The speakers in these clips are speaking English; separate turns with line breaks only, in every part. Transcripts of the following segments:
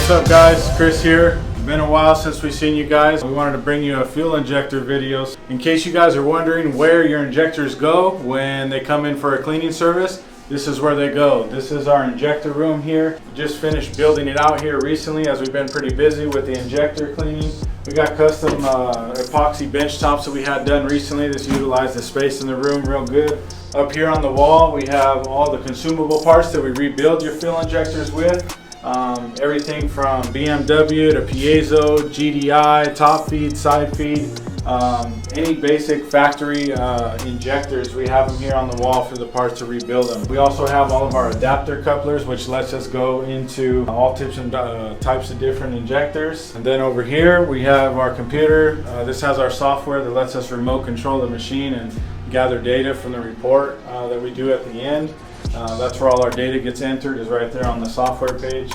What's up guys, Chris here. Been a while since we've seen you guys. We wanted to bring you a fuel injector video. In case you guys are wondering where your injectors go when they come in for a cleaning service, this is where they go. This is our injector room here. Just finished building it out here recently as we've been pretty busy with the injector cleaning. We got custom epoxy bench tops that we had done recently. This utilized the space in the room real good. Up here on the wall we have all the consumable parts that we rebuild your fuel injectors with. Everything from BMW to piezo, GDI, top feed, side feed, any basic factory injectors, we have them here on the wall for the parts to rebuild them. We also have all of our adapter couplers, which lets us go into all types of different injectors. And then over here we have our computer. This has our software that lets us remote control the machine and gather data from the report that we do at the end. That's where all our data gets entered, is right there on the software page.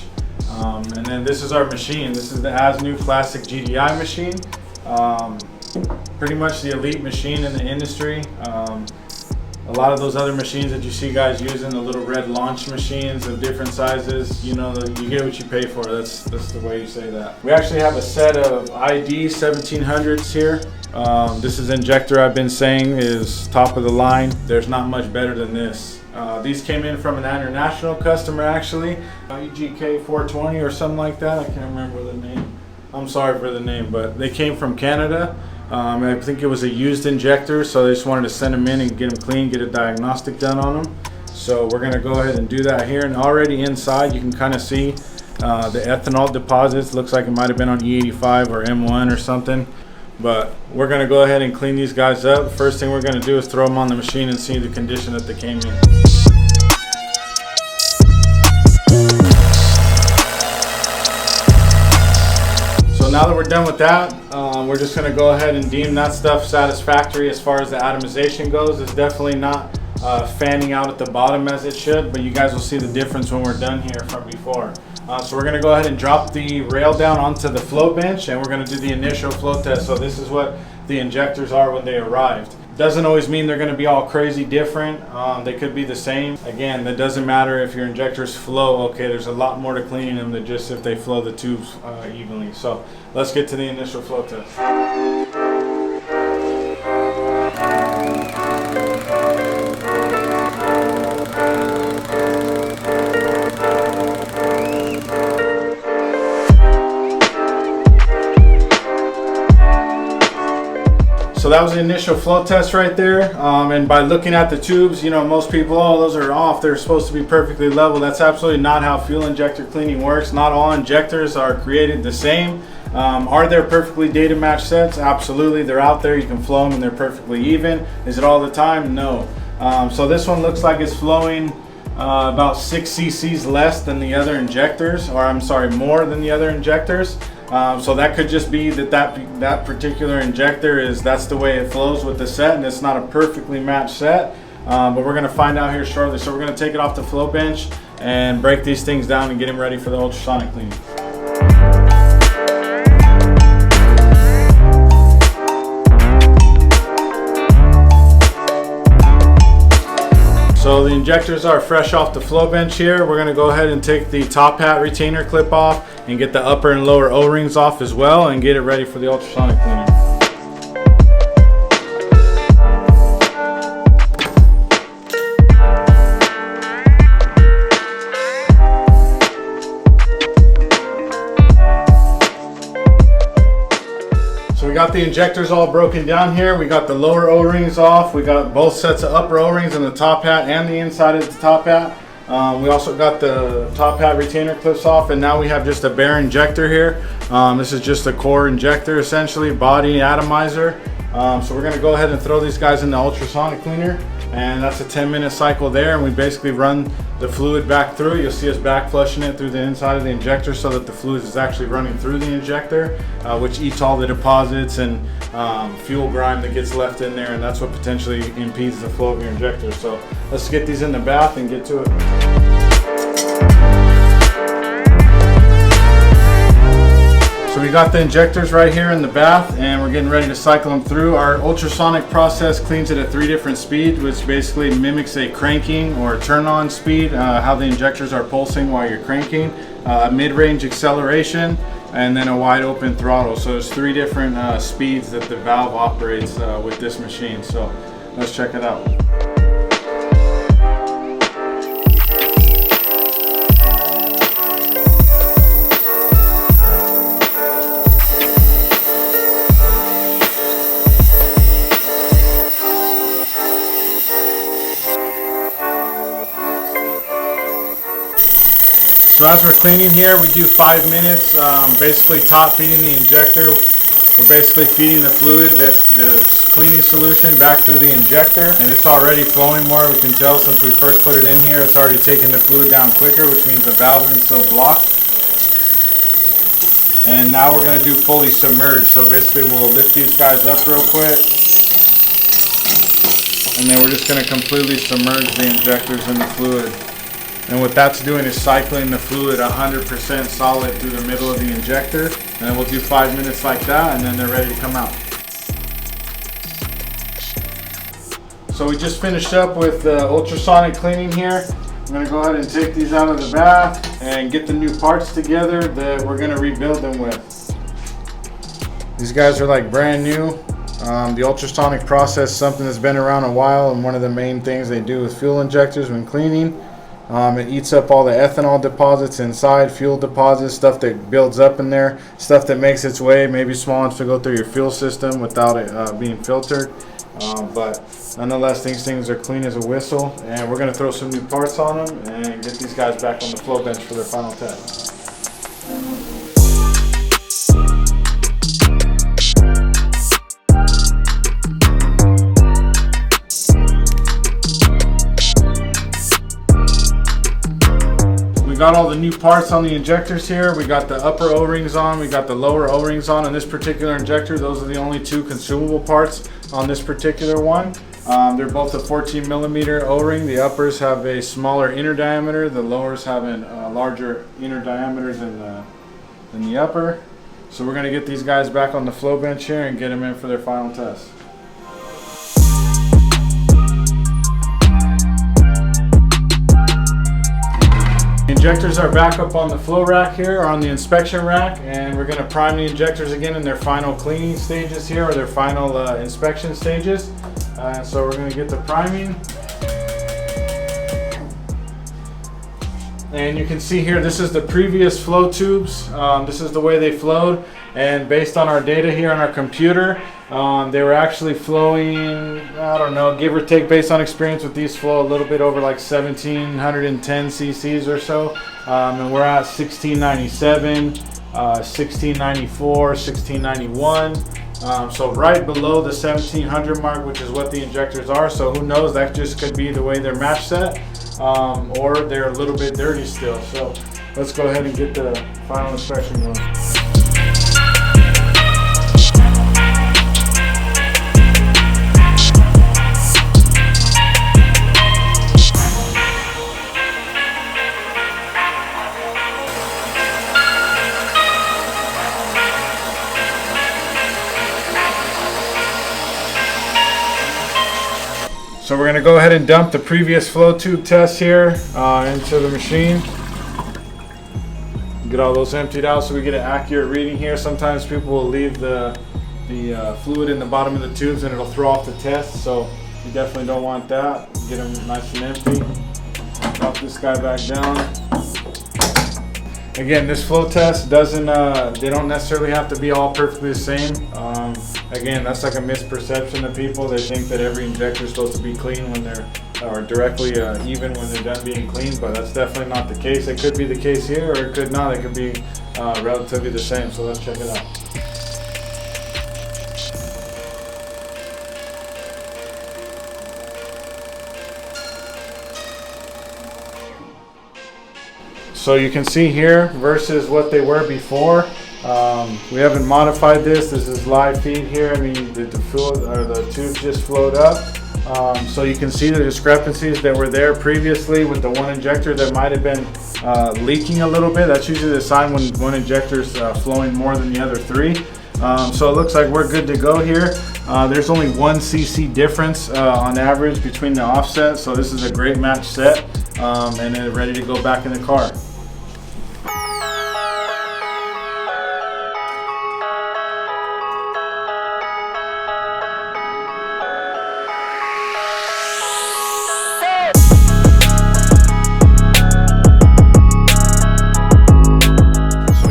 And then this is our machine. This is the as new classic GDI machine. Pretty much the elite machine in the industry. A lot of those other machines that you see guys using, the little red launch machines of different sizes, you know, you get what you pay for. That's the way you say that. We actually have a set of ID 1700s here. This is Injector, I've been saying, is top of the line. There's not much better than this. These came in from an international customer actually, EGK 420 or something like that. I can't remember the name. I'm sorry for the name, but they came from Canada. I think it was a used injector, so they just wanted to send them in and get them clean, get a diagnostic done on them. So we're going to go ahead and do that here. And already inside you can kind of see the ethanol deposits. Looks like it might have been on E85 or M1 or something. But we're going to go ahead and clean these guys up. First thing we're going to do is throw them on the machine and see the condition that they came in. So now that we're done with that, we're just going to go ahead and deem that stuff satisfactory as far as the atomization goes. It's definitely not fanning out at the bottom as it should, but you guys will see the difference when we're done here from before. So we're going to go ahead and drop the rail down onto the flow bench, and we're going to do the initial flow test. So this is what the injectors are when they arrived. Doesn't always mean they're going to be all crazy different. They could be the same. Again, that doesn't matter if your injectors flow. Okay, there's a lot more to cleaning them than just if they flow the tubes evenly. So let's get to the initial flow test. So that was the initial flow test right there, and by looking at the tubes, you know, most people, oh, those are off, they're supposed to be perfectly level. That's absolutely not how fuel injector cleaning works. Not all injectors are created the same. Are there perfectly data match sets? Absolutely, they're out there, you can flow them and they're perfectly even. Is it all the time? No. So this one looks like it's flowing about 6 cc's less than the other injectors, or I'm sorry, more than the other injectors. So that could just be that particular injector that's the way it flows with the set, and it's not a perfectly matched set. But we're going to find out here shortly. So we're going to take it off the flow bench and break these things down and get them ready for the ultrasonic cleaning. So the injectors are fresh off the flow bench here. We're going to go ahead and take the top hat retainer clip off and get the upper and lower O-rings off as well and get it ready for the ultrasonic cleaning. So we got the injectors all broken down here. We got the lower O-rings off. We got both sets of upper O-rings in the top hat and the inside of the top hat. We also got the top hat retainer clips off, and now we have just a bare injector here. This is just a core injector, essentially, body atomizer. So we're going to go ahead and throw these guys in the ultrasonic cleaner, and that's a 10-minute cycle there, and we basically run the fluid back through. You'll see us back flushing it through the inside of the injector so that the fluid is actually running through the injector, which eats all the deposits and fuel grime that gets left in there, and that's what potentially impedes the flow of your injector. So let's get these in the bath and get to it. So So we got the injectors right here in the bath, and we're getting ready to cycle them through. Our ultrasonic process cleans it at 3 different speeds, which basically mimics a cranking or turn on speed, how the injectors are pulsing while you're cranking, mid-range acceleration, and then a wide open throttle. So there's 3 different speeds that the valve operates with this machine. So let's check it out. So as we're cleaning here, we do 5 minutes, basically top feeding the injector. We're basically feeding the fluid, that's the cleaning solution, back through the injector. And it's already flowing more. We can tell since we first put it in here, it's already taking the fluid down quicker, which means the valve isn't so blocked. And now we're going to do fully submerged. So basically we'll lift these guys up real quick. And then we're just going to completely submerge the injectors in the fluid. And what that's doing is cycling the fluid 100% solid through the middle of the injector. And then we'll do 5 minutes like that, and then they're ready to come out. So we just finished up with the ultrasonic cleaning here. I'm going to go ahead and take these out of the bath and get the new parts together that we're going to rebuild them with. These guys are like brand new. The ultrasonic process is something that's been around a while, and one of the main things they do with fuel injectors when cleaning. It eats up all the ethanol deposits inside, fuel deposits, stuff that builds up in there, stuff that makes its way, maybe small enough to go through your fuel system without it being filtered. But nonetheless, these things are clean as a whistle, and we're going to throw some new parts on them and get these guys back on the flow bench for their final test. Got all the new parts on the injectors here. We got the upper O-rings on, we got the lower O-rings on this particular injector. Those are the only 2 consumable parts on this particular one. They're both a 14 millimeter O-ring. The uppers have a smaller inner diameter, the lowers have a larger inner diameter than the upper. So we're going to get these guys back on the flow bench here and get them in for their final test. Injectors are back up on the flow rack here, or on the inspection rack, and we're going to prime the injectors again in their final cleaning stages here, or their final inspection stages. So we're going to get the priming. And you can see here, this is the previous flow tubes. This is the way they flowed, and based on our data here on our computer, they were actually flowing, I don't know, give or take, based on experience with these, flow a little bit over like 1710 cc's or so. And we're at 1697, 1694, 1691. So right below the 1700 mark, which is what the injectors are. So who knows, that just could be the way they're match set, or they're a little bit dirty still. So let's go ahead and get the final inspection going. So we're going to go ahead and dump the previous flow tube test here into the machine. Get all those emptied out so we get an accurate reading here. Sometimes people will leave the fluid in the bottom of the tubes and it'll throw off the test. So you definitely don't want that. Get them nice and empty. Drop this guy back down. Again, this flow test doesn't, they don't necessarily have to be all perfectly the same. Again, that's like a misperception of people. They think that every injector is supposed to be clean when they're, or directly even when they're done being cleaned, but that's definitely not the case. It could be the case here, or it could not. It could be relatively the same, so let's check it out. So you can see here versus what they were before. We haven't modified this. This is live feed here. I mean, the fluid or the tube just flowed up. So you can see the discrepancies that were there previously with the one injector that might have been leaking a little bit. That's usually the sign when one injector is flowing more than the other three. So it looks like we're good to go here. There's only 1 cc difference on average between the offset, so this is a great match set, and then ready to go back in the car.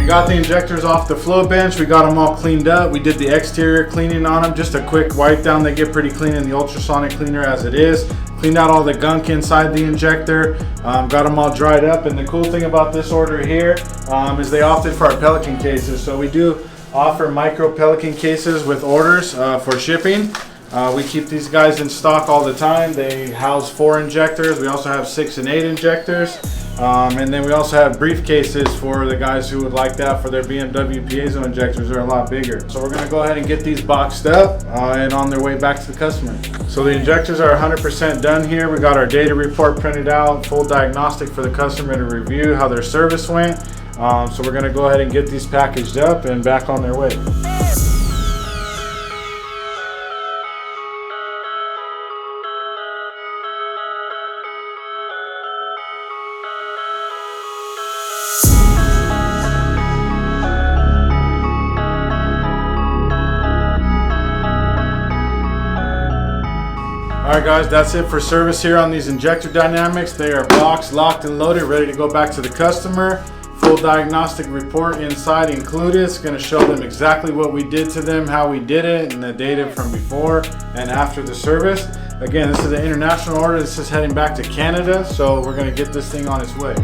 Got the injectors off the flow bench. We got them all cleaned up. We did the exterior cleaning on them, just a quick wipe down. They get pretty clean in the ultrasonic cleaner as it is. Cleaned out all the gunk inside the injector. Got them all dried up. And the cool thing about this order here is they opted for our Pelican cases. So we do offer micro Pelican cases with orders for shipping. We keep these guys in stock all the time. They house 4 injectors. We also have 6 and 8 injectors. And then we also have briefcases for the guys who would like that for their BMW piezo injectors. They're a lot bigger. So we're going to go ahead and get these boxed up and on their way back to the customer. So the injectors are 100% done here. We got our data report printed out, full diagnostic for the customer to review how their service went. So we're going to go ahead and get these packaged up and back on their way. Alright guys, that's it for service here on these injector dynamics. They are boxed, locked, and loaded, ready to go back to the customer. Full diagnostic report inside included. It's going to show them exactly what we did to them, how we did it, and the data from before and after the service. Again, this is an international order. This is heading back to Canada, so we're going to get this thing on its way.